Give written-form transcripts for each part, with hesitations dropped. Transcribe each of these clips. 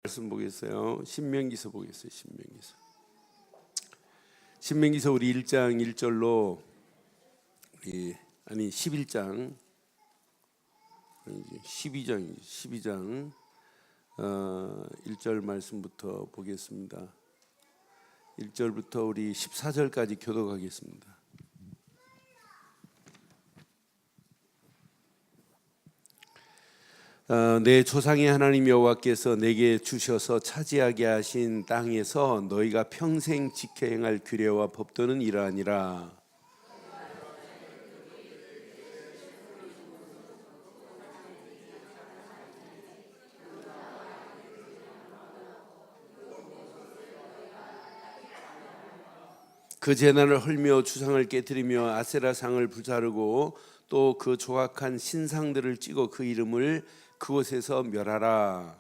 말씀 보겠어요. 신명기서 보겠어요. 신명기서 우리 1장 1절로 11장 12장 1절 말씀부터 보겠습니다. 1절부터 우리 14절까지 교독하겠습니다. 내 조상의 하나님 여호와께서 내게 주셔서 차지하게 하신 땅에서 너희가 평생 지켜 행할 규례와 법도는 이러하니라. 그 제단을 헐며 주상을 깨뜨리며 아세라상을 불사르고 또 그 조각한 신상들을 찍어 그 이름을 그곳에서 멸하라.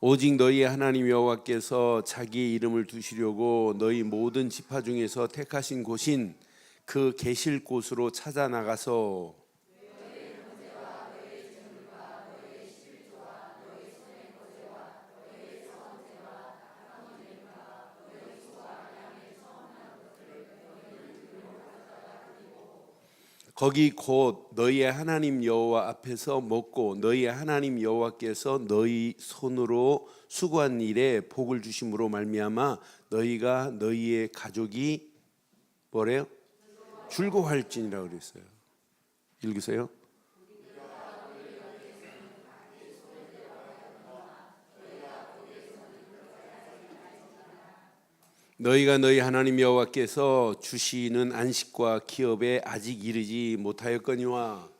오직 너희의 하나님 여호와께서 자기의 이름을 두시려고 너희 모든 지파 중에서 택하신 곳인 그 계실 곳으로 찾아 나가서 거기 곧 너희의 하나님 여호와 앞에서 먹고 너희의 하나님 여호와께서 너희 손으로 수고한 일에 복을 주심으로 말미암아 너희가 너희의 가족이 뭐래요? 즐거워할지니라 그랬어요. 읽으세요. 너희가 너희 하나님 여호와께서 주시는 안식과 기업에 아직 이르지 못하였거니와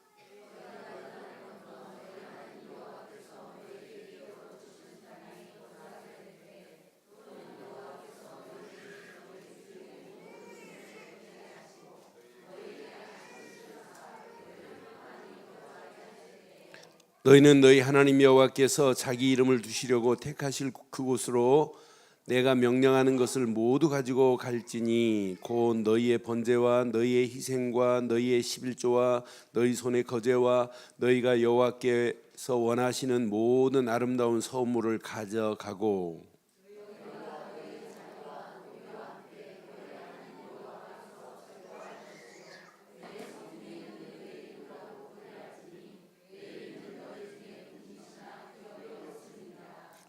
너희는 너희 하나님 여호와께서 자기 이름을 두시려고 택하실 그곳으로 내가 명령하는 것을 모두 가지고 갈지니 곧 너희의 번제와 너희의 희생과 너희의 11조와 너희 손의 거제와 너희가 여호와께서 원하시는 모든 아름다운 성물을 가져가고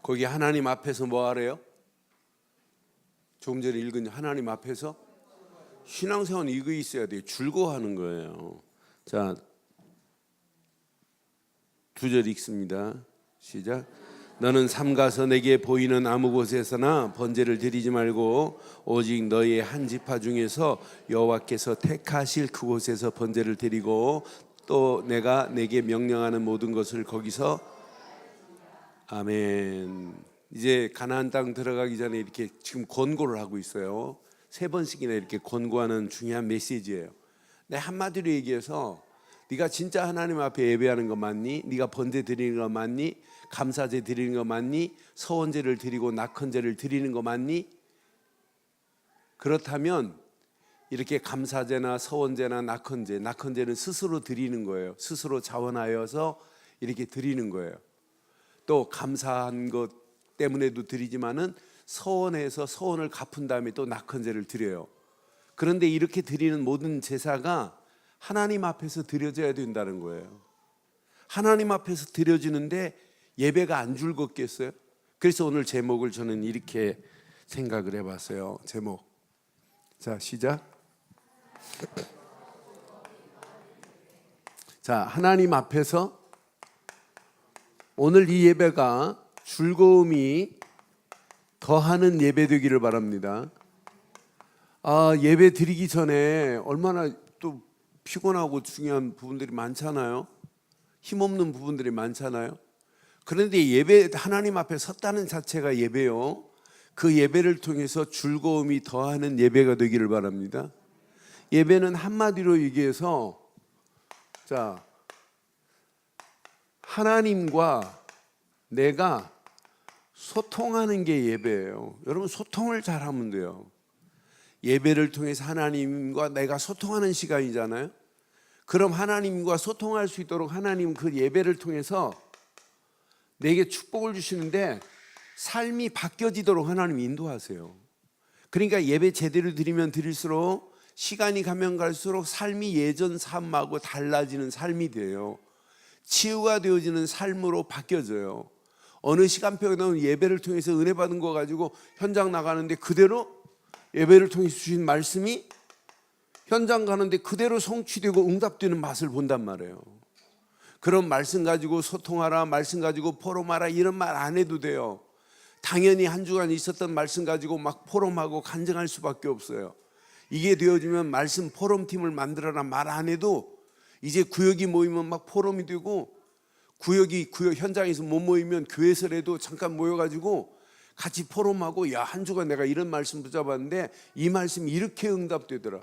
거기 하나님 앞에서 뭐 하래요? 조금 전에 읽은 하나님 앞에서 신앙생활은 이거 있어야 돼요. 즐거워하는 거예요. 자, 2절 읽습니다. 시작. 너는 삼가서 내게 보이는 아무 곳에서나 번제를 드리지 말고 오직 너희의 한 지파 중에서 여호와께서 택하실 그곳에서 번제를 드리고 또 내가 내게 명령하는 모든 것을 거기서 아멘. 이제 가나안 땅 들어가기 전에 이렇게 지금 권고를 하고 있어요. 3번씩이나 이렇게 권고하는 중요한 메시지예요. 내 한마디로 얘기해서 네가 진짜 하나님 앞에 예배하는 거 맞니? 네가 번제 드리는 거 맞니? 감사제 드리는 거 맞니? 서원제를 드리고 낙헌제를 드리는 거 맞니? 그렇다면 이렇게 감사제나 서원제나 낙헌제는 스스로 드리는 거예요. 스스로 자원하여서 이렇게 드리는 거예요. 또 감사한 것 때문에도 드리지만은 서원해서 서원을 갚은 다음에 또 낙헌제를 드려요. 그런데 이렇게 드리는 모든 제사가 하나님 앞에서 드려져야 된다는 거예요. 하나님 앞에서 드려지는데 예배가 안 즐겁겠어요? 그래서 오늘 제목을 저는 이렇게 생각을 해봤어요. 제목. 자, 시작. 자, 하나님 앞에서 오늘 이 예배가 즐거움이 더하는 예배 되기를 바랍니다. 예배 드리기 전에 얼마나 또 피곤하고 중요한 부분들이 많잖아요. 힘없는 부분들이 많잖아요. 그런데 예배 하나님 앞에 섰다는 자체가 예배요. 그 예배를 통해서 즐거움이 더하는 예배가 되기를 바랍니다. 예배는 한마디로 얘기해서 자, 하나님과 내가 소통하는 게 예배예요. 여러분 소통을 잘하면 돼요. 예배를 통해서 하나님과 내가 소통하는 시간이잖아요. 그럼 하나님과 소통할 수 있도록 하나님 그 예배를 통해서 내게 축복을 주시는데 삶이 바뀌어지도록 하나님 인도하세요. 그러니까 예배 제대로 드리면 드릴수록 시간이 가면 갈수록 삶이 예전 삶하고 달라지는 삶이 돼요. 치유가 되어지는 삶으로 바뀌어져요. 어느 시간표에 나온 예배를 통해서 은혜 받은 거 가지고 현장 나가는데 그대로 예배를 통해서 주신 말씀이 현장 가는데 그대로 성취되고 응답되는 맛을 본단 말이에요. 그런 말씀 가지고 소통하라, 말씀 가지고 포럼하라 이런 말 안 해도 돼요. 당연히 한 주간 있었던 말씀 가지고 막 포럼하고 간증할 수밖에 없어요. 이게 되어지면 말씀 포럼팀을 만들어라 말 안 해도 이제 구역이 모이면 막 포럼이 되고 구역 현장에서 못 모이면 교회에서라도 잠깐 모여가지고 같이 포럼하고 야, 한 주간 내가 이런 말씀 붙잡았는데 이 말씀이 이렇게 응답되더라.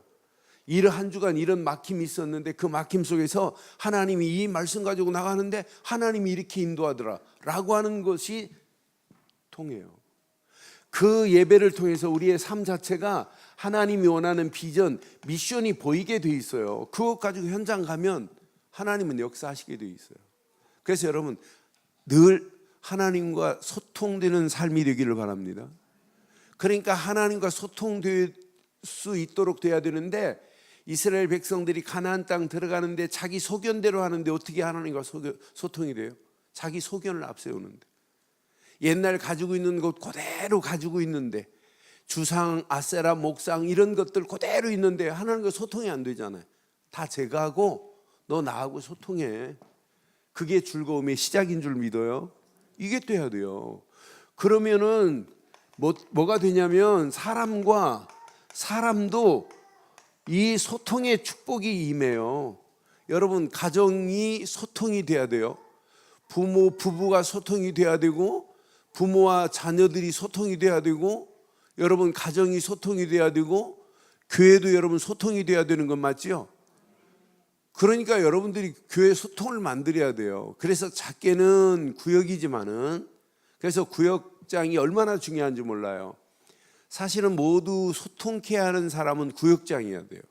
한 주간 이런 막힘이 있었는데 그 막힘 속에서 하나님이 이 말씀 가지고 나가는데 하나님이 이렇게 인도하더라 라고 하는 것이 통해요. 그 예배를 통해서 우리의 삶 자체가 하나님이 원하는 비전, 미션이 보이게 돼 있어요. 그것 가지고 현장 가면 하나님은 역사하시게 돼 있어요. 그래서 여러분 늘 하나님과 소통되는 삶이 되기를 바랍니다. 그러니까 하나님과 소통될 수 있도록 돼야 되는데 이스라엘 백성들이 가나안 땅 들어가는데 자기 소견대로 하는데 어떻게 하나님과 소통이 돼요? 자기 소견을 앞세우는데 옛날 가지고 있는 것 그대로 가지고 있는데 주상, 아세라, 목상 이런 것들 그대로 있는데 하나님과 소통이 안 되잖아요. 다 제거하고 너 나하고 소통해. 그게 즐거움의 시작인 줄 믿어요. 이게 돼야 돼요. 그러면은 뭐가 되냐면 사람과 사람도 이 소통의 축복이 임해요. 여러분 가정이 소통이 돼야 돼요. 부부가 소통이 돼야 되고 부모와 자녀들이 소통이 돼야 되고 여러분 가정이 소통이 돼야 되고 교회도 여러분 소통이 돼야 되는 건 맞죠? 그러니까 여러분들이 교회 소통을 만들어야 돼요. 그래서 작게는 구역이지만은 그래서 구역장이 얼마나 중요한지 몰라요. 사실은 모두 소통케 하는 사람은 구역장이어야 돼요.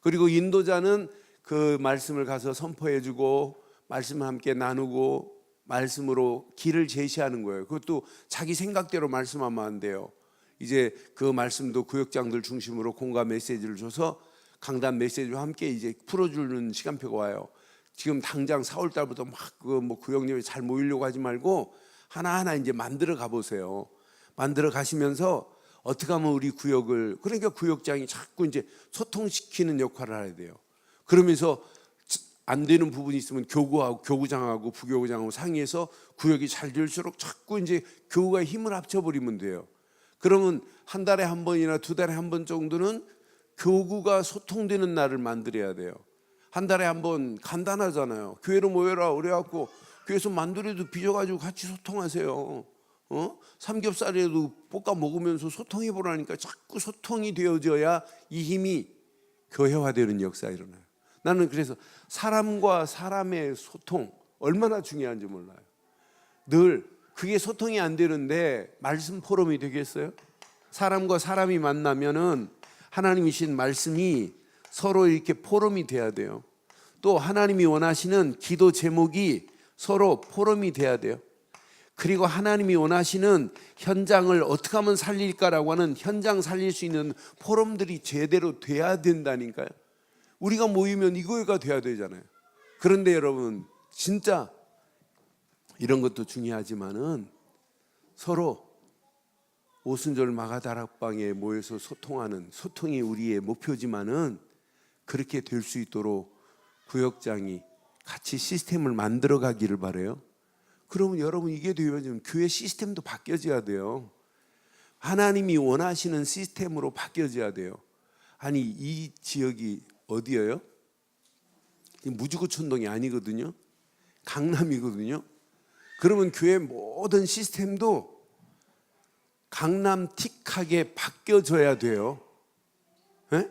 그리고 인도자는 그 말씀을 가서 선포해주고 말씀을 함께 나누고 말씀으로 길을 제시하는 거예요. 그것도 자기 생각대로 말씀하면 안 돼요. 이제 그 말씀도 구역장들 중심으로 공감 메시지를 줘서 강단 메시지와 함께 이제 풀어주는 시간표가 와요. 지금 당장 4월 달부터 막 그 구역님이 잘 모이려고 하지 말고 하나하나 이제 만들어 가보세요. 만들어 가시면서 어떻게 하면 우리 구역을 그러니까 구역장이 자꾸 이제 소통시키는 역할을 해야 돼요. 그러면서 안 되는 부분이 있으면 교구장하고 부교구장하고 상의해서 구역이 잘 될수록 자꾸 이제 교구가 힘을 합쳐버리면 돼요. 그러면 한 달에 한 번이나 두 달에 한 번 정도는 교구가 소통되는 날을 만들어야 돼요. 한 달에 한 번 간단하잖아요. 교회로 모여라 그래갖고 교회에서 만두라도 빚어가지고 같이 소통하세요. 삼겹살이라도 볶아 먹으면서 소통해 보라니까 자꾸 소통이 되어져야 이 힘이 교회화되는 역사가 일어나요. 나는 그래서 사람과 사람의 소통 얼마나 중요한지 몰라요. 늘 그게 소통이 안 되는데 말씀 포럼이 되겠어요? 사람과 사람이 만나면은 하나님이신 말씀이 서로 이렇게 포럼이 돼야 돼요. 또 하나님이 원하시는 기도 제목이 서로 포럼이 돼야 돼요. 그리고 하나님이 원하시는 현장을 어떻게 하면 살릴까라고 하는 현장 살릴 수 있는 포럼들이 제대로 돼야 된다니까요. 우리가 모이면 이거가 돼야 되잖아요. 그런데 여러분 진짜 이런 것도 중요하지만은 서로 오순절 마가다락방에 모여서 소통하는 소통이 우리의 목표지만은 그렇게 될 수 있도록 구역장이 같이 시스템을 만들어 가기를 바라요. 그러면 여러분 이게 되면 교회 시스템도 바뀌어져야 돼요. 하나님이 원하시는 시스템으로 바뀌어져야 돼요. 아니 이 지역이 어디예요? 무주구촌동이 아니거든요. 강남이거든요. 그러면 교회 모든 시스템도 강남틱하게 바뀌어져야 돼요. 네?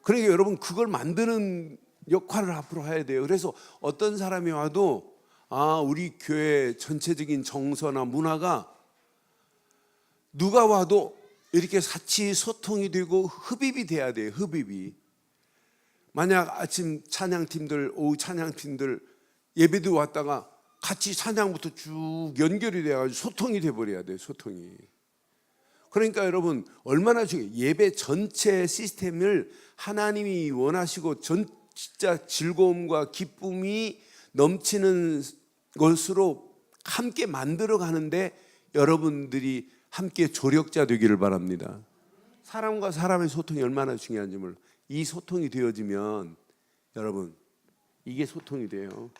그러니까 여러분 그걸 만드는 역할을 앞으로 해야 돼요. 그래서 어떤 사람이 와도 우리 교회 전체적인 정서나 문화가 누가 와도 이렇게 같이 소통이 되고 흡입이 돼야 돼요. 흡입이. 만약 아침 찬양팀들, 오후 찬양팀들 예배도 왔다가 같이 찬양부터 쭉 연결이 돼가지고 소통이 돼버려야 돼요. 소통이. 그러니까 여러분 얼마나 중요해요. 예배 전체 시스템을 하나님이 원하시고 진짜 즐거움과 기쁨이 넘치는 것으로 함께 만들어 가는데 여러분들이 함께 조력자 되기를 바랍니다. 사람과 사람의 소통이 얼마나 중요한지 몰라요. 이 소통이 되어지면 여러분 이게 소통이 돼요.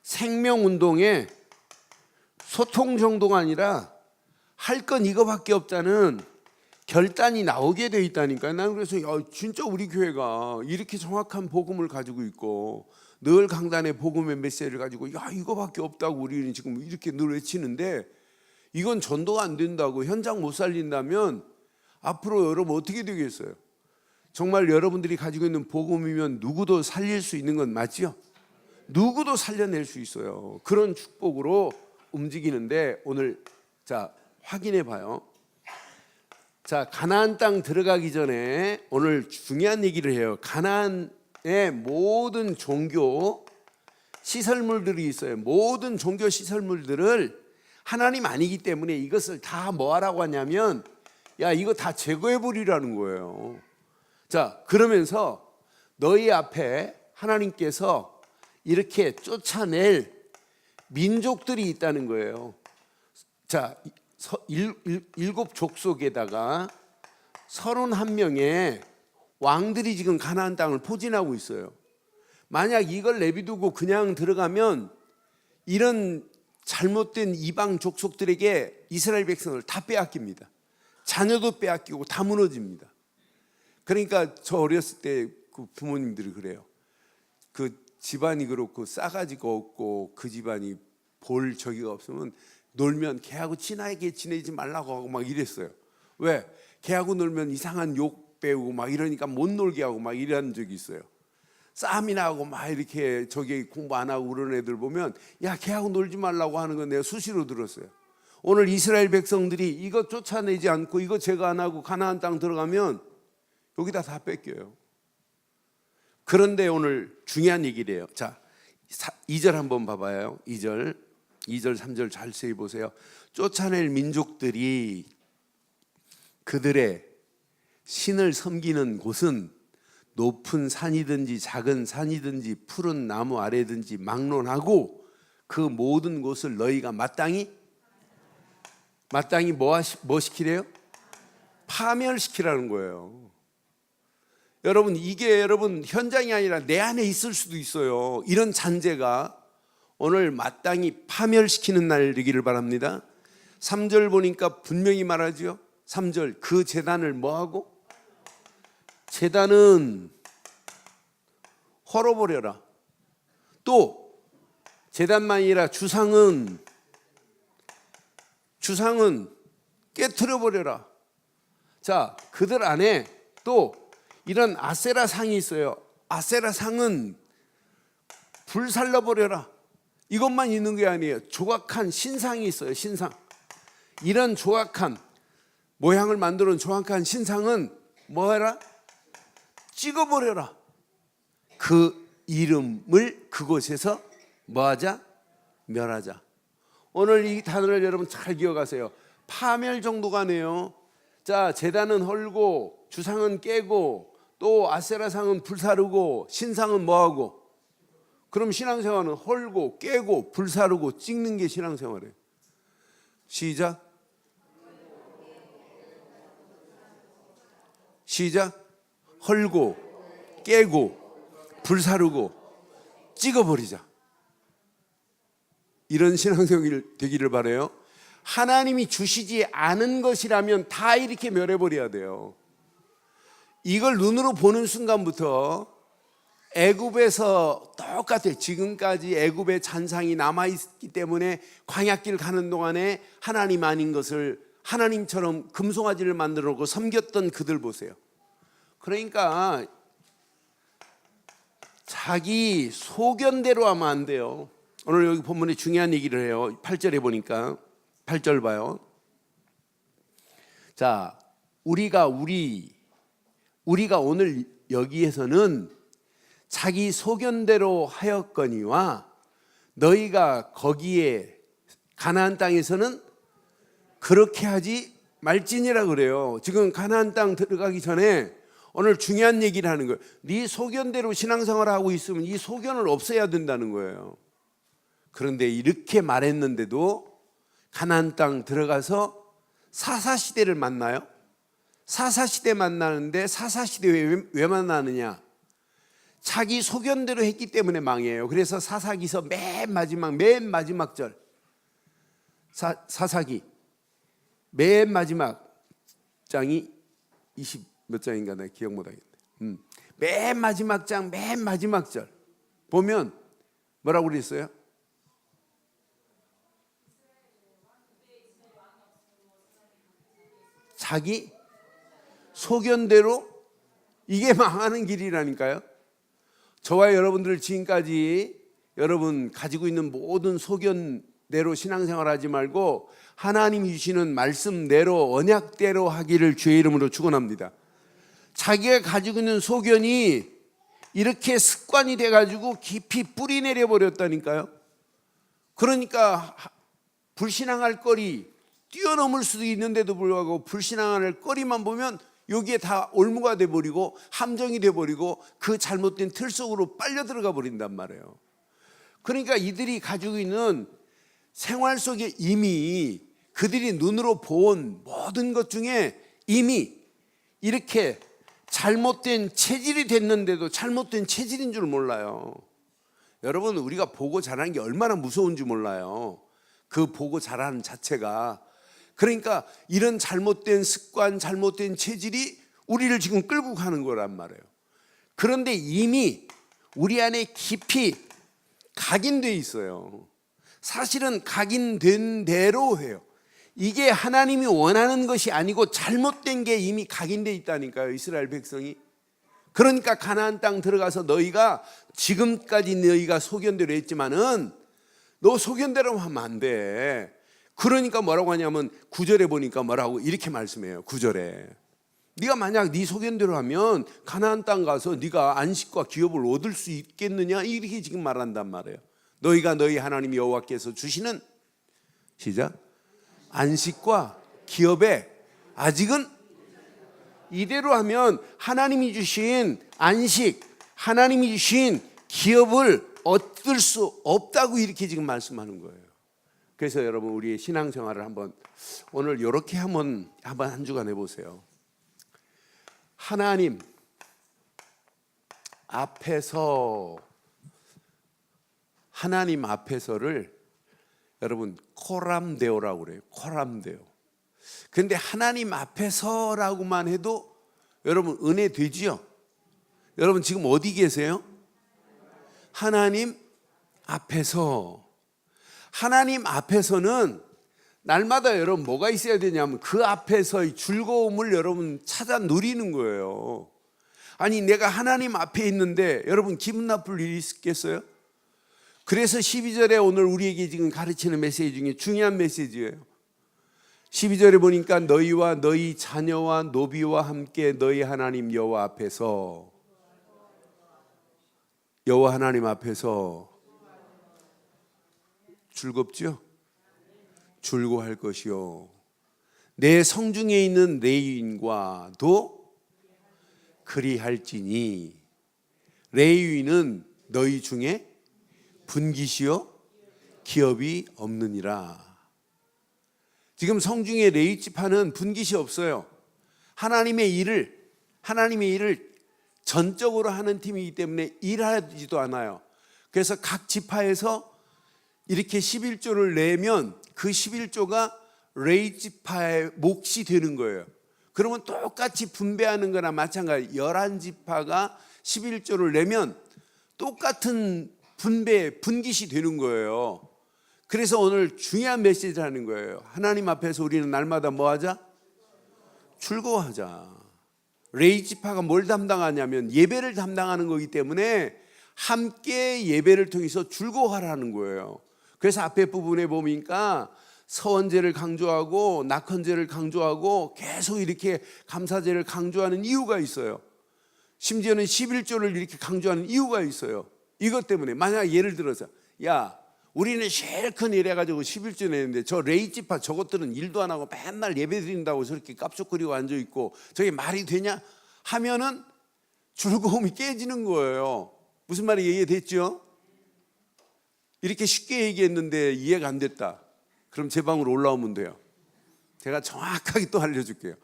생명운동에 소통 정도가 아니라 할 건 이거밖에 없다는 결단이 나오게 돼 있다니까요. 난 그래서 진짜 우리 교회가 이렇게 정확한 복음을 가지고 있고 늘 강단에 복음의 메시지를 가지고 이거밖에 없다고 우리는 지금 이렇게 늘 외치는데 이건 전도가 안 된다고 현장 못 살린다면 앞으로 여러분 어떻게 되겠어요? 정말 여러분들이 가지고 있는 복음이면 누구도 살릴 수 있는 건 맞죠? 누구도 살려낼 수 있어요. 그런 축복으로 움직이는데 오늘 자 확인해 봐요. 자, 가나안 땅 들어가기 전에 오늘 중요한 얘기를 해요. 가나안의 모든 종교 시설물들이 있어요. 모든 종교 시설물들을 하나님 아니기 때문에 이것을 다 뭐하라고 하냐면 이거 다 제거해 버리라는 거예요. 자, 그러면서 너희 앞에 하나님께서 이렇게 쫓아낼 민족들이 있다는 거예요. 자, 일곱 족속에다가 31명의 왕들이 지금 가나안 땅을 포진하고 있어요. 만약 이걸 내비두고 그냥 들어가면 이런 잘못된 이방 족속들에게 이스라엘 백성을 다 빼앗깁니다. 자녀도 빼앗기고 다 무너집니다. 그러니까 저 어렸을 때 그 부모님들이 그래요. 그 집안이 그렇고 싸가지가 없고 그 집안이 볼 저기가 없으면 놀면 걔하고 친하게 지내지 말라고 하고 막 이랬어요. 왜? 걔하고 놀면 이상한 욕 배우고 막 이러니까 못 놀게 하고 막 이런 적이 있어요. 싸움이 나고 막 이렇게 저기 공부 안 하고 그런 애들 보면 걔하고 놀지 말라고 하는 건 내가 수시로 들었어요. 오늘 이스라엘 백성들이 이거 쫓아내지 않고 이거 제거 안 하고 가나안 땅 들어가면 여기다 다 뺏겨요. 그런데 오늘 중요한 얘기를 해요. 자, 2절 한번 봐봐요. 2절 3절 잘 세히 보세요. 쫓아낼 민족들이 그들의 신을 섬기는 곳은 높은 산이든지 작은 산이든지 푸른 나무 아래든지 막론하고 그 모든 곳을 너희가 마땅히 뭐 시키래요? 파멸시키라는 거예요. 여러분 이게 여러분 현장이 아니라 내 안에 있을 수도 있어요. 이런 잔재가 오늘 마땅히 파멸시키는 날 되기를 바랍니다. 3절 보니까 분명히 말하죠. 3절 그 제단을 뭐하고? 제단은 헐어버려라. 또 제단만이 아니라 주상은 깨트려버려라. 자, 그들 안에 또 이런 아세라 상이 있어요. 아세라 상은 불살라버려라. 이것만 있는 게 아니에요. 조각한 신상이 있어요. 신상. 이런 조각한 모양을 만들어 놓은 조각한 신상은 뭐해라? 찍어버려라. 그 이름을 그곳에서 뭐하자? 멸하자. 오늘 이 단어를 여러분 잘 기억하세요. 파멸 정도가 아니에요. 자, 제단은 헐고 주상은 깨고 또 아세라상은 불사르고 신상은 뭐하고? 그럼 신앙생활은 헐고 깨고 불사르고 찍는 게 신앙생활이에요. 시작. 헐고 깨고 불사르고 찍어버리자. 이런 신앙생활이 되기를 바라요. 하나님이 주시지 않은 것이라면 다 이렇게 멸해버려야 돼요. 이걸 눈으로 보는 순간부터 애굽에서 똑같아요. 지금까지 애굽의 잔상이 남아있기 때문에 광야길 가는 동안에 하나님 아닌 것을 하나님처럼 금송아지를 만들어 놓고 섬겼던 그들 보세요. 그러니까 자기 소견대로 하면 안 돼요. 오늘 여기 본문에 중요한 얘기를 해요. 8절에 보니까 8절 봐요. 자, 우리가 우리 우리가 오늘 여기에서는 자기 소견대로 하였거니와 너희가 거기에 가나안 땅에서는 그렇게 하지 말지니라 그래요. 지금 가나안 땅 들어가기 전에 오늘 중요한 얘기를 하는 거예요. 네 소견대로 신앙생활을 하고 있으면 이 소견을 없애야 된다는 거예요. 그런데 이렇게 말했는데도 가나안 땅 들어가서 사사시대를 만나요. 사사시대 만나는데 사사시대 왜 만나느냐? 자기 소견대로 했기 때문에 망해요. 그래서 사사기서 맨 마지막 절, 사사기 맨 마지막 장이 20 몇 장인가 나 기억 못하겠네. 맨 마지막 장 맨 마지막 절 보면 뭐라고 그랬어요? 자기 소견대로 이게 망하는 길이라니까요. 저와 여러분들 지금까지 여러분 가지고 있는 모든 소견대로 신앙생활하지 말고 하나님이 주시는 말씀대로 언약대로 하기를 주의 이름으로 축원합니다. 자기가 가지고 있는 소견이 이렇게 습관이 돼가지고 깊이 뿌리 내려버렸다니까요. 그러니까 불신앙할 거리 뛰어넘을 수도 있는데도 불구하고 불신앙할 거리만 보면 여기에 다 올무가 돼버리고 함정이 돼버리고 그 잘못된 틀 속으로 빨려 들어가 버린단 말이에요. 그러니까 이들이 가지고 있는 생활 속에 이미 그들이 눈으로 본 모든 것 중에 이미 이렇게 잘못된 체질이 됐는데도 잘못된 체질인 줄 몰라요. 여러분, 우리가 보고 자라는 게 얼마나 무서운지 몰라요. 그 보고 자라는 자체가. 그러니까 이런 잘못된 습관, 잘못된 체질이 우리를 지금 끌고 가는 거란 말이에요. 그런데 이미 우리 안에 깊이 각인돼 있어요. 사실은 각인된 대로 해요. 이게 하나님이 원하는 것이 아니고 잘못된 게 이미 각인돼 있다니까요, 이스라엘 백성이. 그러니까 가나안 땅 들어가서 너희가 지금까지 너희가 소견대로 했지만은 너 소견대로 하면 안 돼. 그러니까 뭐라고 하냐면 9절에 보니까 뭐라고 이렇게 말씀해요. 9절에 네가 만약 네 소견대로 하면 가나안 땅 가서 네가 안식과 기업을 얻을 수 있겠느냐 이렇게 지금 말한단 말이에요. 너희가 너희 하나님 여호와께서 주시는 시작 안식과 기업에 아직은 이대로 하면 하나님이 주신 안식, 하나님이 주신 기업을 얻을 수 없다고 이렇게 지금 말씀하는 거예요. 그래서 여러분 우리의 신앙생활을 한번 오늘 이렇게 한번 한 주간 해보세요. 하나님 앞에서를 여러분 코람데오라고 그래요. 코람데오. 근데 하나님 앞에서라고만 해도 여러분 은혜 되지요? 여러분 지금 어디 계세요? 하나님 앞에서. 하나님 앞에서는 날마다 여러분 뭐가 있어야 되냐면 그 앞에서의 즐거움을 여러분 찾아 누리는 거예요. 아니 내가 하나님 앞에 있는데 여러분 기분 나쁠 일이 있겠어요? 그래서 12절에 오늘 우리에게 지금 가르치는 메시지 중에 중요한 메시지예요. 12절에 보니까 너희와 너희 자녀와 노비와 함께 너희 하나님 여호와 앞에서 여호와 하나님 앞에서 즐겁죠? 즐거워할 것이요 내 성중에 있는 레위인과도 그리할지니 레위인은 너희 중에 분깃이요 기업이 없느니라. 지금 성중에 레위 지파는 분깃이 없어요. 하나님의 일을 전적으로 하는 팀이기 때문에 일하지도 않아요. 그래서 각 지파에서 이렇게 11조를 내면 그 11조가 레위 지파의 몫이 되는 거예요. 그러면 똑같이 분배하는 거나 마찬가지 11지파가 11조를 내면 똑같은 분깃이 되는 거예요. 그래서 오늘 중요한 메시지를 하는 거예요. 하나님 앞에서 우리는 날마다 뭐 하자? 즐거워하자. 레위 지파가 뭘 담당하냐면 예배를 담당하는 거기 때문에 함께 예배를 통해서 즐거워하라는 거예요. 그래서 앞에 부분에 보니까 서원제를 강조하고 낙헌제를 강조하고 계속 이렇게 감사제를 강조하는 이유가 있어요. 심지어는 11조를 이렇게 강조하는 이유가 있어요. 이것 때문에 만약 예를 들어서 야 우리는 실컷 이래가지고 11조 내는데 저 레이지파 저것들은 일도 안 하고 맨날 예배 드린다고 저렇게 깝죽거리고 앉아있고 저게 말이 되냐 하면은 즐거움이 깨지는 거예요. 무슨 말이 이해됐죠? 이렇게 쉽게 얘기했는데 이해가 안 됐다. 그럼 제 방으로 올라오면 돼요. 제가 정확하게 또 알려줄게요.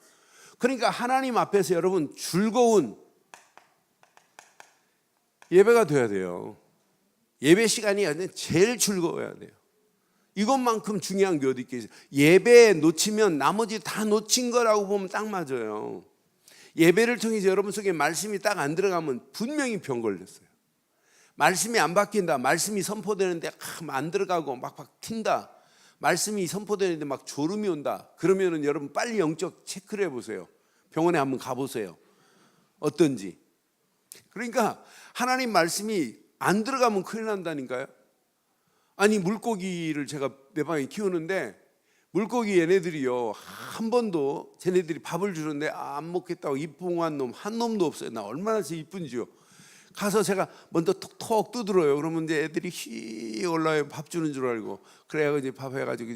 그러니까 하나님 앞에서 여러분 즐거운 예배가 돼야 돼요. 예배 시간이 제일 즐거워야 돼요. 이것만큼 중요한 게 어디 있겠어요. 예배 놓치면 나머지 다 놓친 거라고 보면 딱 맞아요. 예배를 통해서 여러분 속에 말씀이 딱 안 들어가면 분명히 병 걸렸어요. 말씀이 안 바뀐다. 말씀이 선포되는데 안 들어가고 막 튄다. 말씀이 선포되는데 막 졸음이 온다. 그러면은 여러분 빨리 영적 체크를 해보세요. 병원에 한번 가보세요. 어떤지. 그러니까 하나님 말씀이 안 들어가면 큰일 난다니까요. 아니 물고기를 제가 내 방에 키우는데 물고기 얘네들이요 한 번도 쟤네들이 밥을 주는데 안 먹겠다고 입봉한 놈 한 놈도 없어요. 나 얼마나 이쁜지요. 가서 제가 먼저 톡톡 두드려요. 그러면 이제 애들이 휘 올라요. 밥 주는 줄 알고. 그래야 이제 밥 해가지고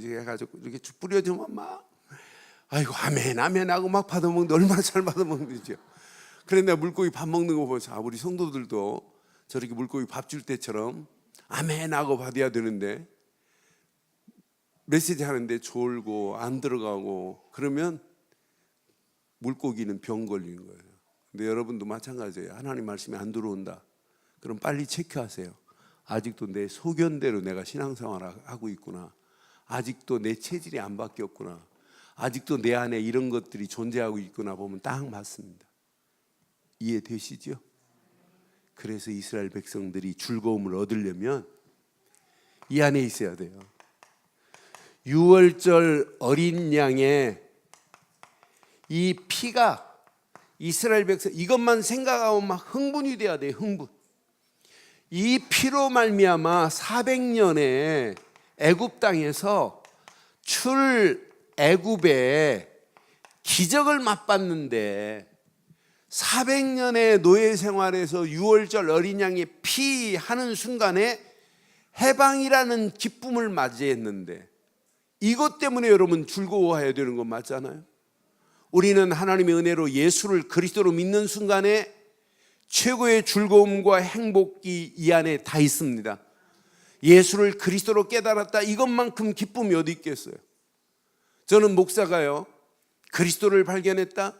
이렇게 쭉 뿌려주면 막 아이고 아멘 아멘 하고 막 받아먹는데 얼마나 잘 받아먹는지요. 그런데 물고기 밥 먹는 거 보면서 우리 성도들도 저렇게 물고기 밥 줄 때처럼 아멘 하고 받아야 되는데 메시지 하는데 졸고 안 들어가고 그러면 물고기는 병 걸리는 거예요. 근데 여러분도 마찬가지예요. 하나님 말씀이 안 들어온다. 그럼 빨리 체크하세요. 아직도 내 소견대로 내가 신앙생활을 하고 있구나. 아직도 내 체질이 안 바뀌었구나. 아직도 내 안에 이런 것들이 존재하고 있구나 보면 딱 맞습니다. 이해되시죠? 그래서 이스라엘 백성들이 즐거움을 얻으려면 이 안에 있어야 돼요. 6월절 어린 양의 이 피가 이스라엘 백성 이것만 생각하면 막 흥분이 돼야 돼요. 흥분. 이 피로 말미암아 400년에 애굽 땅에서 출애굽의 기적을 맛봤는데 400년의 노예 생활에서 6월절 어린 양의 피 하는 순간에 해방이라는 기쁨을 맞이했는데 이것 때문에 여러분 즐거워해야 되는 건 맞잖아요. 우리는 하나님의 은혜로 예수를 그리스도로 믿는 순간에 최고의 즐거움과 행복이 이 안에 다 있습니다. 예수를 그리스도로 깨달았다. 이것만큼 기쁨이 어디 있겠어요. 저는 목사가요 그리스도를 발견했다.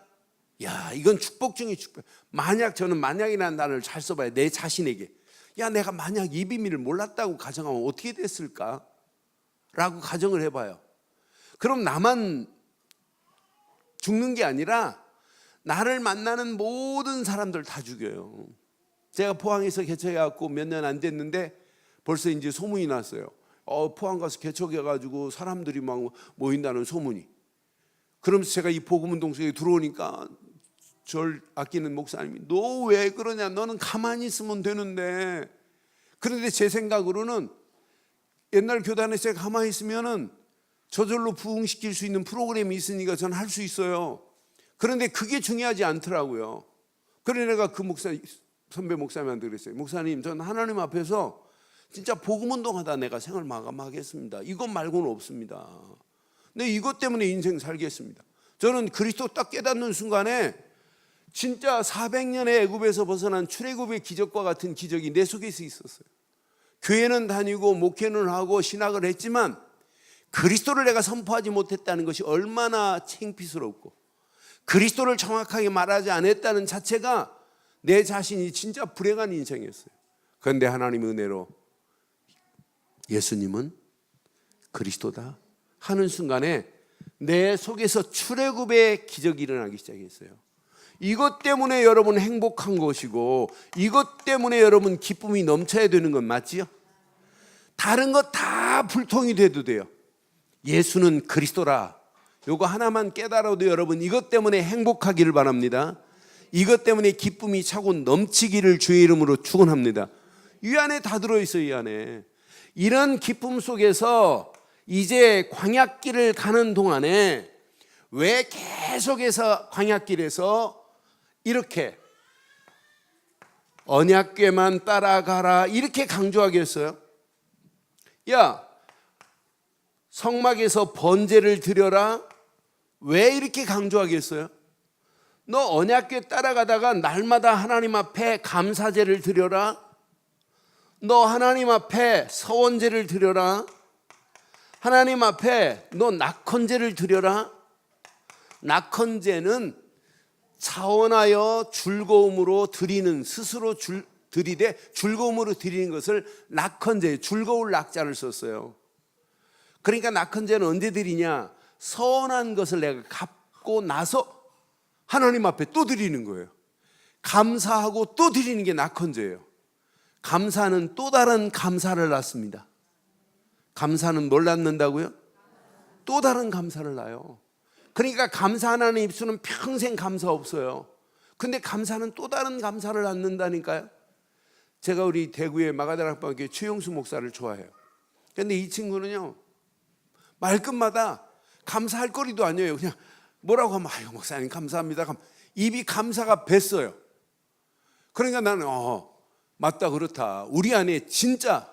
야 이건 축복 중에 축복. 저는 만약이라는 단어를 잘 써봐요. 내 자신에게 야 내가 만약 이 비밀을 몰랐다고 가정하면 어떻게 됐을까 라고 가정을 해봐요. 그럼 나만 죽는 게 아니라 나를 만나는 모든 사람들 다 죽여요. 제가 포항에서 개척해갖고 몇 년 안 됐는데 벌써 이제 소문이 났어요. 포항 가서 개척해가지고 사람들이 막 모인다는 소문이. 그러면서 제가 이 복음운동 속에 들어오니까 절 아끼는 목사님이 너 왜 그러냐, 너는 가만히 있으면 되는데. 그런데 제 생각으로는 옛날 교단에서 가만히 있으면은 저절로 부흥시킬 수 있는 프로그램이 있으니까 저는 할 수 있어요. 그런데 그게 중요하지 않더라고요. 그래서 내가 그 선배 목사님한테 그랬어요. 목사님, 저는 하나님 앞에서 진짜 복음운동하다 내가 생을 마감하겠습니다. 이것 말고는 없습니다. 근데 이것 때문에 인생 살겠습니다. 저는 그리스도 딱 깨닫는 순간에 진짜 400년의 애굽에서 벗어난 출애굽의 기적과 같은 기적이 내 속에서 있었어요. 교회는 다니고 목회는 하고 신학을 했지만 그리스도를 내가 선포하지 못했다는 것이 얼마나 창피스럽고 그리스도를 정확하게 말하지 않았다는 자체가 내 자신이 진짜 불행한 인생이었어요. 그런데 하나님의 은혜로 예수님은 그리스도다 하는 순간에 내 속에서 출애굽의 기적이 일어나기 시작했어요. 이것 때문에 여러분 행복한 것이고 이것 때문에 여러분 기쁨이 넘쳐야 되는 건 맞지요? 다른 것 다 불통이 돼도 돼요. 예수는 그리스도라. 요거 하나만 깨달아도 여러분 이것 때문에 행복하기를 바랍니다. 이것 때문에 기쁨이 차고 넘치기를 주의 이름으로 축원합니다. 이 안에 다 들어있어요. 이 안에. 이런 기쁨 속에서 이제 광야길을 가는 동안에 왜 계속해서 광야길에서 이렇게 언약궤만 따라가라 이렇게 강조하겠어요? 야, 성막에서 번제를 드려라 왜 이렇게 강조하겠어요? 너 언약궤 따라가다가 날마다 하나님 앞에 감사제를 드려라. 너 하나님 앞에 서원제를 드려라. 하나님 앞에 너 낙헌제를 드려라. 낙헌제는 자원하여 즐거움으로 드리는, 스스로 드리되 즐거움으로 드리는 것을 낙헌제, 즐거울 낙자를 썼어요. 그러니까 낙헌제는 언제 드리냐? 서원한 것을 내가 갚고 나서 하나님 앞에 또 드리는 거예요. 감사하고 또 드리는 게 낙헌제예요. 감사는 또 다른 감사를 낳습니다. 감사는 뭘 낳는다고요? 또 다른 감사를 낳아요. 그러니까 감사하는 입술은 평생 감사 없어요. 근데 감사는 또 다른 감사를 낳는다니까요. 제가 우리 대구의 마가다락방교회 최용수 목사를 좋아해요. 근데 이 친구는요, 말끝마다 감사할 거리도 아니에요. 그냥 뭐라고 하면 아유 목사님 감사합니다. 입이 감사가 뱄어요. 그러니까 나는 맞다 그렇다. 우리 안에 진짜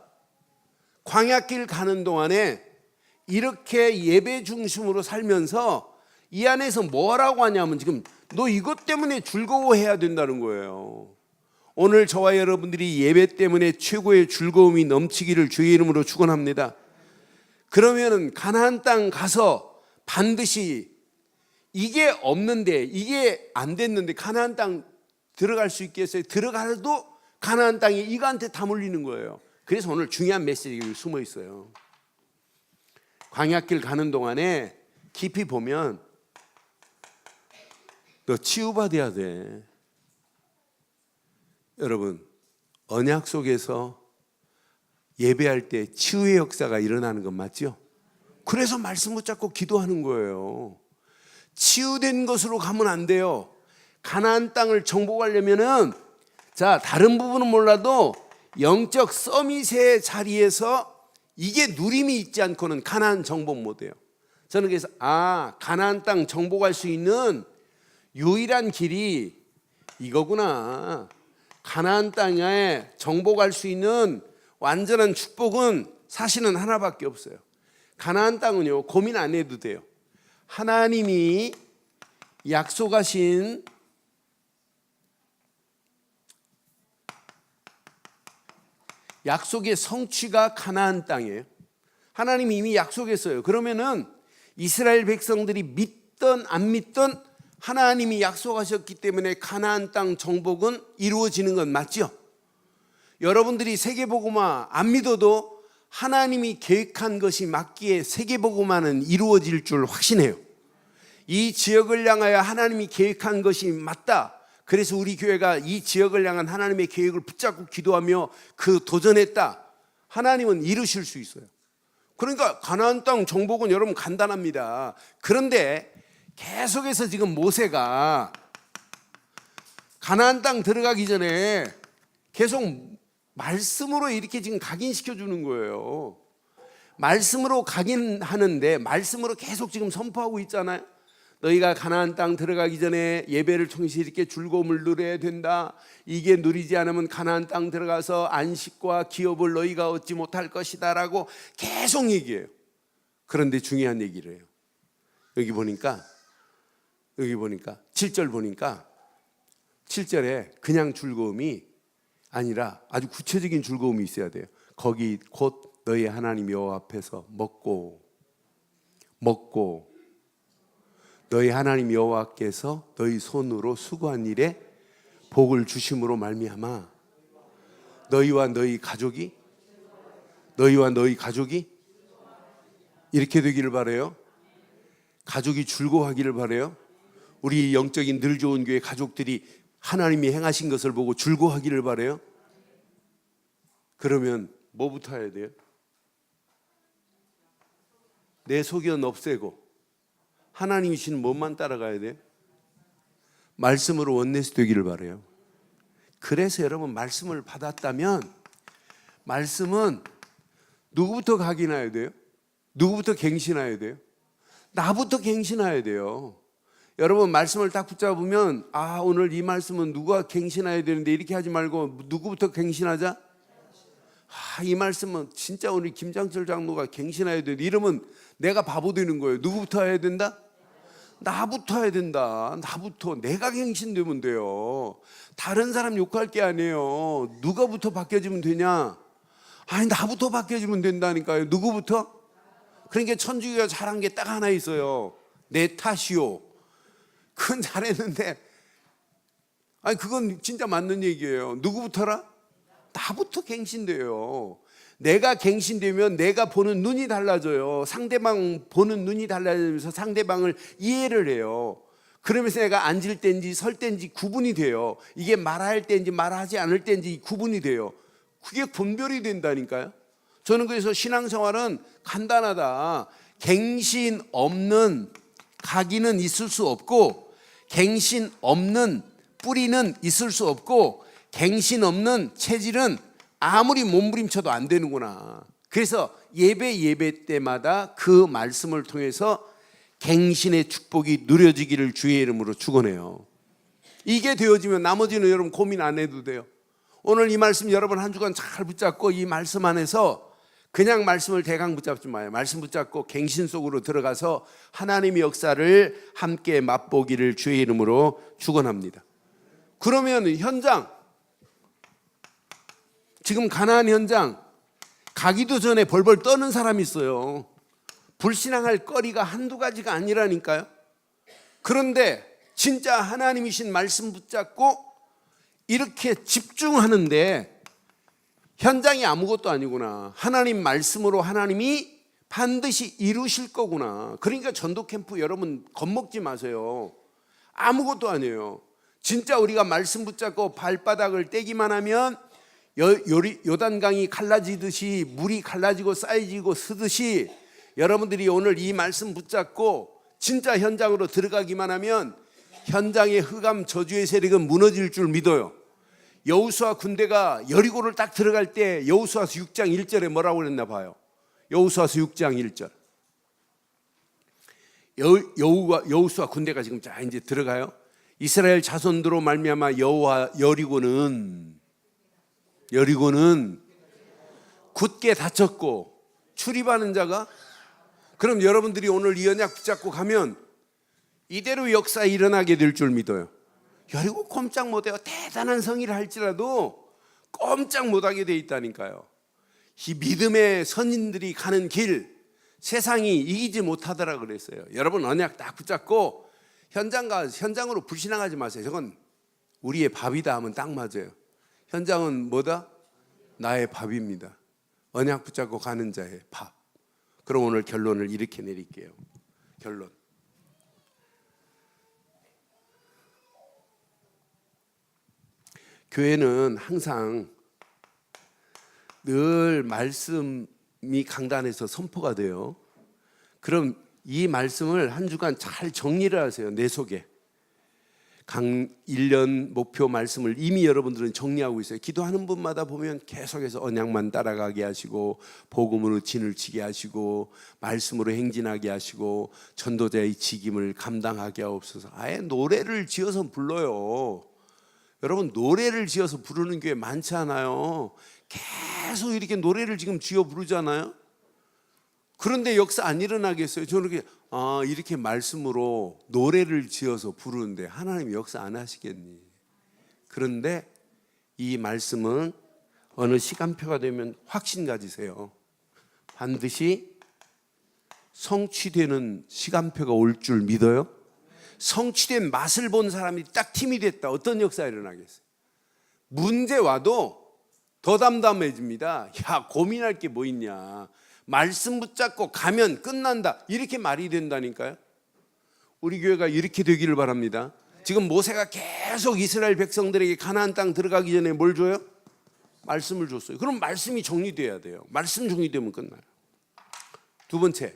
광야길 가는 동안에 이렇게 예배 중심으로 살면서 이 안에서 뭐라고 하냐면 지금 너 이것 때문에 즐거워해야 된다는 거예요. 오늘 저와 여러분들이 예배 때문에 최고의 즐거움이 넘치기를 주의 이름으로 축원합니다. 그러면은 가나안 땅 가서 반드시 이게 없는데 이게 안 됐는데 가나안 땅 들어갈 수 있겠어요? 들어가도 가나안 땅이 이거한테 다 몰리는 거예요. 그래서 오늘 중요한 메시지가 숨어 있어요. 광야길 가는 동안에 깊이 보면 너 치유받아야 돼. 여러분, 언약 속에서 예배할 때 치유의 역사가 일어나는 건 맞죠? 그래서 말씀 붙잡고 기도하는 거예요. 치유된 것으로 가면 안 돼요. 가나안 땅을 정복하려면은 자, 다른 부분은 몰라도 영적 서밋의 자리에서 이게 누림이 있지 않고는 가나안 정복 못 해요. 저는 그래서 가나안 땅 정복할 수 있는 유일한 길이 이거구나. 가나안 땅에 정복할 수 있는 완전한 축복은 사실은 하나밖에 없어요. 가나안 땅은요, 고민 안 해도 돼요. 하나님이 약속하신 약속의 성취가 가나안 땅이에요. 하나님이 이미 약속했어요. 그러면은 이스라엘 백성들이 믿던 안 믿던 하나님이 약속하셨기 때문에 가나안 땅 정복은 이루어지는 건 맞죠? 여러분들이 세계복음화 안 믿어도 하나님이 계획한 것이 맞기에 세계복음화는 이루어질 줄 확신해요. 이 지역을 향하여 하나님이 계획한 것이 맞다. 그래서 우리 교회가 이 지역을 향한 하나님의 계획을 붙잡고 기도하며 그 도전했다. 하나님은 이루실 수 있어요. 그러니까 가나안 땅 정복은 여러분 간단합니다. 그런데 계속해서 지금 모세가 가나안 땅 들어가기 전에 계속 말씀으로 이렇게 지금 각인시켜 주는 거예요. 말씀으로 각인하는데 말씀으로 계속 지금 선포하고 있잖아요. 너희가 가나안 땅 들어가기 전에 예배를 통해서 이렇게 즐거움을 누려야 된다. 이게 누리지 않으면 가나안 땅 들어가서 안식과 기업을 너희가 얻지 못할 것이다 라고 계속 얘기해요. 그런데 중요한 얘기를 해요. 여기 보니까 7절 보니까 7절에 그냥 즐거움이 아니라 아주 구체적인 즐거움이 있어야 돼요. 거기 곧 너희 하나님 여호와 앞에서 먹고 너희 하나님 여호와께서 너희 손으로 수고한 일에 복을 주심으로 말미암아 너희와 너희 가족이 이렇게 되기를 바라요. 가족이 즐거워하기를 바라요. 우리 영적인 늘 좋은 교회 가족들이 하나님이 행하신 것을 보고 즐거워하기를 바라요. 그러면 뭐부터 해야 돼요? 내 소견 없애고 하나님이 주시는 것만 따라가야 돼요. 말씀으로 원내스 되기를 바라요. 그래서 여러분 말씀을 받았다면 말씀은 누구부터 각인해야 돼요? 누구부터 갱신해야 돼요? 나부터 갱신해야 돼요. 여러분 말씀을 딱 붙잡으면 오늘 이 말씀은 누가 갱신해야 되는데 이렇게 하지 말고 누구부터 갱신하자? 이 말씀은 진짜 우리 김장철 장로가 갱신해야 되는데 이러면 내가 바보 되는 거예요. 누구부터 해야 된다? 나부터 해야 된다. 나부터. 내가 갱신되면 돼요. 다른 사람 욕할 게 아니에요. 누가부터 바뀌어지면 되냐? 나부터 바뀌어지면 된다니까요. 누구부터? 그러니까 천주교가 잘한 게 딱 하나 있어요. 내 탓이요. 그건 잘했는데 그건 진짜 맞는 얘기예요. 누구부터라? 나부터 갱신돼요. 내가 갱신되면 내가 보는 눈이 달라져요. 상대방 보는 눈이 달라지면서 상대방을 이해를 해요. 그러면서 내가 앉을 때인지 설 때인지 구분이 돼요. 이게 말할 때인지 말하지 않을 때인지 구분이 돼요. 그게 분별이 된다니까요. 저는 그래서 신앙생활은 간단하다. 갱신 없는 가기는 있을 수 없고, 갱신 없는 뿌리는 있을 수 없고, 갱신 없는 체질은 아무리 몸부림쳐도 안 되는구나. 그래서 예배 때마다 그 말씀을 통해서 갱신의 축복이 누려지기를 주의 이름으로 축원해요. 이게 되어지면 나머지는 여러분 고민 안 해도 돼요. 오늘 이 말씀 여러분 한 주간 잘 붙잡고 이 말씀 안에서 그냥 말씀을 대강 붙잡지 마요. 말씀 붙잡고 갱신 속으로 들어가서 하나님의 역사를 함께 맛보기를 주의 이름으로 축원합니다. 그러면 현장, 지금 가나안 현장 가기도 전에 벌벌 떠는 사람이 있어요. 불신앙할 거리가 한두 가지가 아니라니까요. 그런데 진짜 하나님이신 말씀 붙잡고 이렇게 집중하는데 현장이 아무것도 아니구나. 하나님 말씀으로 하나님이 반드시 이루실 거구나. 그러니까 전도 캠프 여러분 겁먹지 마세요. 아무것도 아니에요. 진짜 우리가 말씀 붙잡고 발바닥을 떼기만 하면 요단강이 갈라지듯이 물이 갈라지고 쌓여지고 쓰듯이 여러분들이 오늘 이 말씀 붙잡고 진짜 현장으로 들어가기만 하면 현장의 흑암 저주의 세력은 무너질 줄 믿어요. 여호수아 군대가 여리고를 딱 들어갈 때 여호수아서 6장 1절에 뭐라고 그랬나 봐요. 여호수아서 6장 1절. 여호수아 군대가 지금 자 이제 들어가요. 이스라엘 자손들로 말미암아 여리고는 굳게 닫혔고 출입하는 자가, 그럼 여러분들이 오늘 이 언약 붙잡고 가면 이대로 역사 일어나게 될 줄 믿어요. 여리고 꼼짝 못해요. 대단한 성의를 할지라도 꼼짝 못하게 돼 있다니까요. 이 믿음의 선인들이 가는 길 세상이 이기지 못하더라 그랬어요. 여러분 언약 딱 붙잡고 현장으로 불신앙하지 마세요. 저건 우리의 밥이다 하면 딱 맞아요. 현장은 뭐다? 나의 밥입니다. 언약 붙잡고 가는 자의 밥. 그럼 오늘 결론을 이렇게 내릴게요. 결론. 교회는 항상 늘 말씀이 강단에서 선포가 돼요. 그럼 이 말씀을 한 주간 잘 정리를 하세요. 내 속에. 1년 목표 말씀을 이미 여러분들은 정리하고 있어요. 기도하는 분마다 보면 계속해서 언약만 따라가게 하시고 복음으로 진을 치게 하시고 말씀으로 행진하게 하시고 전도자의 직임을 감당하게 하옵소서. 아예 노래를 지어서 불러요. 여러분 노래를 지어서 부르는 교회 많지 않아요? 계속 이렇게 노래를 지금 지어 부르잖아요. 그런데 역사 안 일어나겠어요? 저는 이렇게 말씀으로 노래를 지어서 부르는데 하나님 역사 안 하시겠니? 그런데 이 말씀은 어느 시간표가 되면 확신 가지세요. 반드시 성취되는 시간표가 올 줄 믿어요? 성취된 맛을 본 사람이 딱 팀이 됐다. 어떤 역사가 일어나겠어요? 문제 와도 더 담담해집니다. 야, 고민할 게 뭐 있냐. 말씀 붙잡고 가면 끝난다. 이렇게 말이 된다니까요. 우리 교회가 이렇게 되기를 바랍니다. 지금 모세가 계속 이스라엘 백성들에게 가나안 땅 들어가기 전에 뭘 줘요? 말씀을 줬어요. 그럼 말씀이 정리돼야 돼요. 말씀 정리되면 끝나요. 두 번째,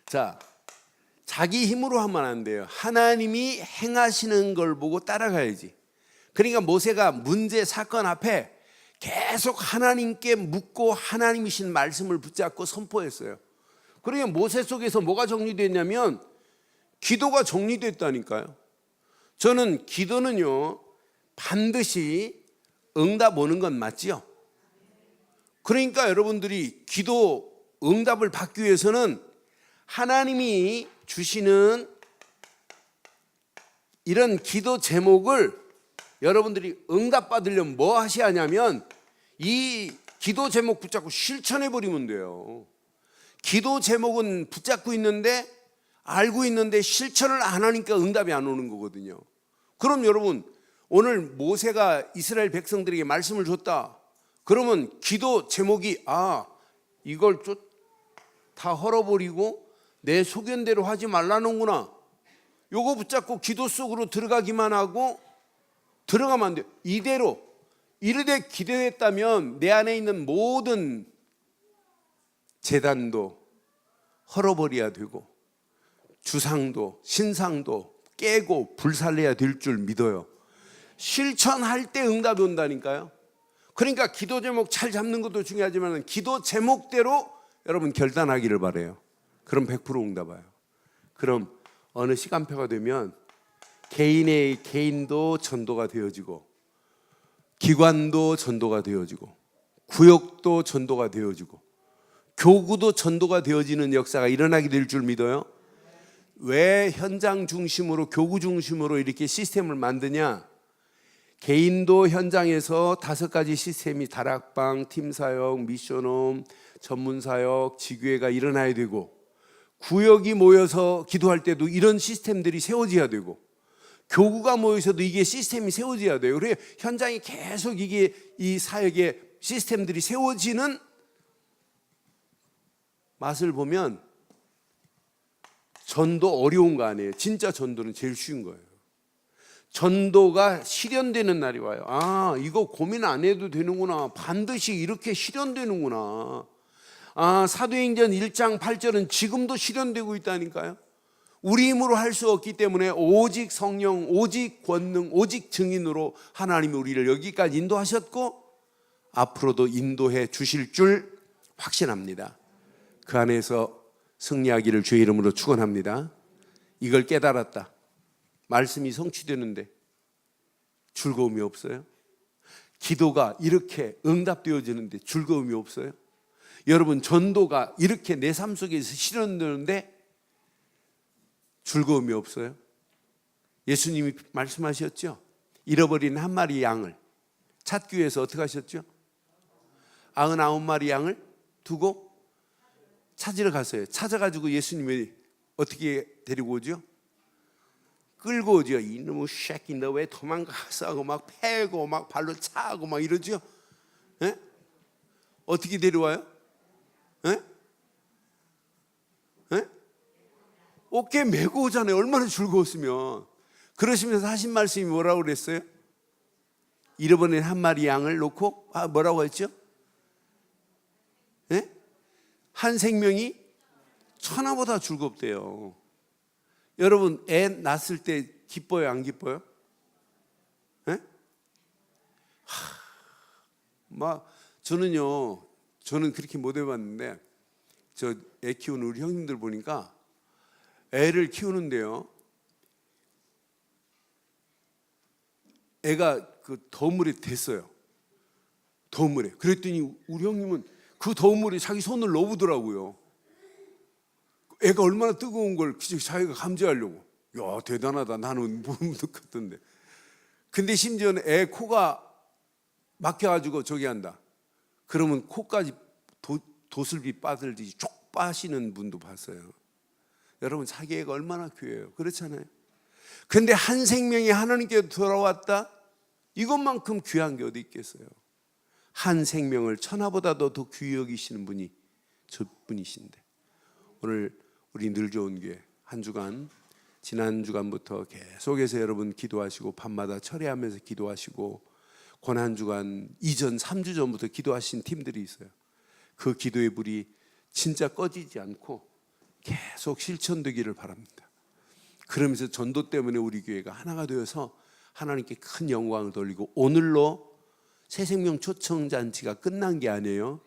자, 자기 힘으로 하면 안 돼요. 하나님이 행하시는 걸 보고 따라가야지. 그러니까 모세가 문제 사건 앞에 계속 하나님께 묻고 하나님이신 말씀을 붙잡고 선포했어요. 그러니까 모세 속에서 뭐가 정리됐냐면 기도가 정리됐다니까요. 저는 기도는요 반드시 응답 오는 건 맞지요. 그러니까 여러분들이 기도 응답을 받기 위해서는 하나님이 주시는 이런 기도 제목을 여러분들이 응답 받으려면 뭐 하셔야 하냐면 이 기도 제목 붙잡고 실천해 버리면 돼요. 기도 제목은 붙잡고 있는데 알고 있는데 실천을 안 하니까 응답이 안 오는 거거든요. 그럼 여러분 오늘 모세가 이스라엘 백성들에게 말씀을 줬다. 그러면 기도 제목이 이걸 다 헐어버리고 내 소견대로 하지 말라는구나. 요거 붙잡고 기도 속으로 들어가기만 하고 들어가면 안 돼요. 이대로 이르되 기도했다면 내 안에 있는 모든 제단도 헐어버려야 되고 주상도 신상도 깨고 불살려야 될 줄 믿어요. 실천할 때 응답이 온다니까요. 그러니까 기도 제목 잘 잡는 것도 중요하지만 기도 제목대로 여러분 결단하기를 바라요. 그럼 100% 응답 와요. 그럼 어느 시간표가 되면 개인도 전도가 되어지고 기관도 전도가 되어지고 구역도 전도가 되어지고 교구도 전도가 되어지는 역사가 일어나게 될 줄 믿어요. 왜 현장 중심으로 교구 중심으로 이렇게 시스템을 만드냐? 개인도 현장에서 5가지 시스템이 다락방, 팀사역, 미션홈, 전문사역, 지교회가 일어나야 되고 구역이 모여서 기도할 때도 이런 시스템들이 세워져야 되고 교구가 모여서도 이게 시스템이 세워져야 돼요. 그래서 현장이 계속 이게 이 사역의 시스템들이 세워지는 맛을 보면 전도 어려운 거 아니에요. 진짜 전도는 제일 쉬운 거예요. 전도가 실현되는 날이 와요. 이거 고민 안 해도 되는구나. 반드시 이렇게 실현되는구나. 사도행전 1장 8절은 지금도 실현되고 있다니까요. 우리 힘으로 할 수 없기 때문에 오직 성령, 오직 권능, 오직 증인으로 하나님이 우리를 여기까지 인도하셨고 앞으로도 인도해 주실 줄 확신합니다. 그 안에서 승리하기를 주의 이름으로 축원합니다. 이걸 깨달았다. 말씀이 성취되는데 즐거움이 없어요? 기도가 이렇게 응답되어지는데 즐거움이 없어요? 여러분 전도가 이렇게 내 삶 속에서 실현되는데 즐거움이 없어요? 예수님이 말씀하셨죠? 잃어버린 한 마리 양을 찾기 위해서 어떻게 하셨죠? 99마리 양을 두고 찾으러 갔어요. 찾아가지고 예수님이 어떻게 데리고 오죠? 끌고 오죠. 이놈의 새끼 너 왜 도망가서 하고 막 패고 막 발로 차고 막 이러죠. 에? 어떻게 데려와요? 에? 에? 어깨 메고 오잖아요. 얼마나 즐거웠으면. 그러시면서 하신 말씀이 뭐라고 그랬어요? 잃어버린 한 마리 양을 놓고 뭐라고 했죠? 에? 한 생명이 천하보다 즐겁대요. 여러분 애 낳았을 때 기뻐요 안 기뻐요? 에? 저는 그렇게 못 해봤는데 저 애 키우는 우리 형님들 보니까 애를 키우는데요 애가 그 더운 물에 됐어요. 더운 물에. 그랬더니 우리 형님은 그 더운 물에 자기 손을 넣어보더라고요. 애가 얼마나 뜨거운 걸 자기가 감지하려고. 야 대단하다. 나는 못 느꼈던데. 근데 심지어는 애 코가 막혀가지고 저기 한다. 그러면 코까지 도슬비 빠들듯이 쭉 빠시는 분도 봤어요. 여러분 자기 애가 얼마나 귀해요. 그렇잖아요. 근데 한 생명이 하나님께 돌아왔다. 이것만큼 귀한 게 어디 있겠어요. 한 생명을 천하보다도 더 귀히 여기시는 분이 저분이신데 오늘 우리 늘 좋은 교회 한 주간 지난 주간부터 계속해서 여러분 기도하시고 밤마다 철회하면서 기도하시고 고난 주간 이전 3주 전부터 기도하신 팀들이 있어요. 그 기도의 불이 진짜 꺼지지 않고 계속 실천되기를 바랍니다. 그러면서 전도 때문에 우리 교회가 하나가 되어서 하나님께 큰 영광을 돌리고 오늘로 새생명 초청 잔치가 끝난 게 아니에요.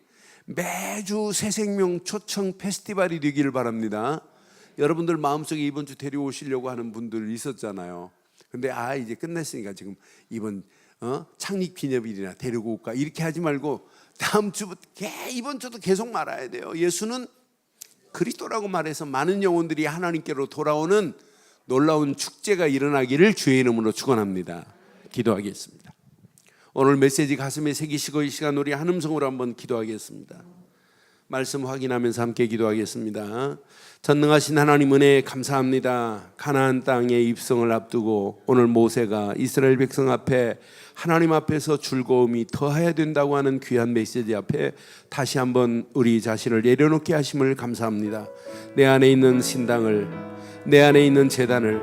매주 새생명 초청 페스티벌이 되기를 바랍니다. 여러분들 마음속에 이번 주 데려오시려고 하는 분들 있었잖아요. 근데 이제 끝냈으니까 지금 이번 창립 기념일이나 데리고 올까 이렇게 하지 말고 다음 주부터 이번 주도 계속 말아야 돼요. 예수는 그리스도라고 말해서 많은 영혼들이 하나님께로 돌아오는 놀라운 축제가 일어나기를 주의 이름으로 축원합니다. 기도하겠습니다. 오늘 메시지 가슴에 새기시고 이 시간 우리 한 음성으로 한번 기도하겠습니다. 말씀 확인하면서 함께 기도하겠습니다. 전능하신 하나님 은혜 감사합니다. 가나안 땅의 입성을 앞두고 오늘 모세가 이스라엘 백성 앞에 하나님 앞에서 즐거움이 더해야 된다고 하는 귀한 메시지 앞에 다시 한번 우리 자신을 내려놓게 하심을 감사합니다. 내 안에 있는 신당을, 내 안에 있는 제단을,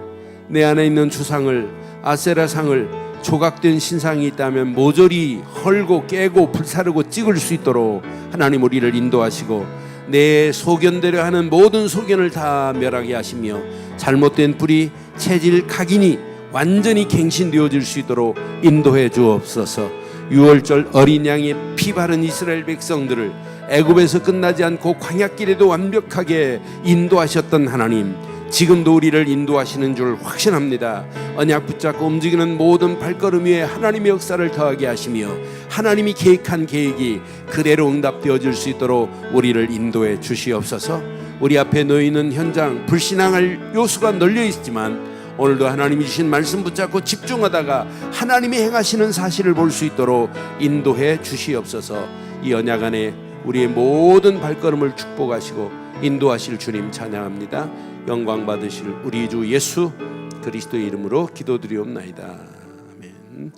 내 안에 있는 주상을, 아세라상을, 조각된 신상이 있다면 모조리 헐고 깨고 불사르고 찍을 수 있도록 하나님 우리를 인도하시고 내 소견대로 하는 모든 소견을 다 멸하게 하시며 잘못된 뿌리, 체질, 각인이 완전히 갱신되어질 수 있도록 인도해 주옵소서. 6월절 어린 양의 피 바른 이스라엘 백성들을 애굽에서 끝나지 않고 광야길에도 완벽하게 인도하셨던 하나님, 지금도 우리를 인도하시는 줄 확신합니다. 언약 붙잡고 움직이는 모든 발걸음 위에 하나님의 역사를 더하게 하시며 하나님이 계획한 계획이 그대로 응답되어질 수 있도록 우리를 인도해 주시옵소서. 우리 앞에 놓이는 현장, 불신앙할 요소가 널려 있지만 오늘도 하나님이 주신 말씀 붙잡고 집중하다가 하나님이 행하시는 사실을 볼 수 있도록 인도해 주시옵소서. 이 언약 안에 우리의 모든 발걸음을 축복하시고 인도하실 주님 찬양합니다. 영광 받으실 우리 주 예수 그리스도의 이름으로 기도드리옵나이다. 아멘.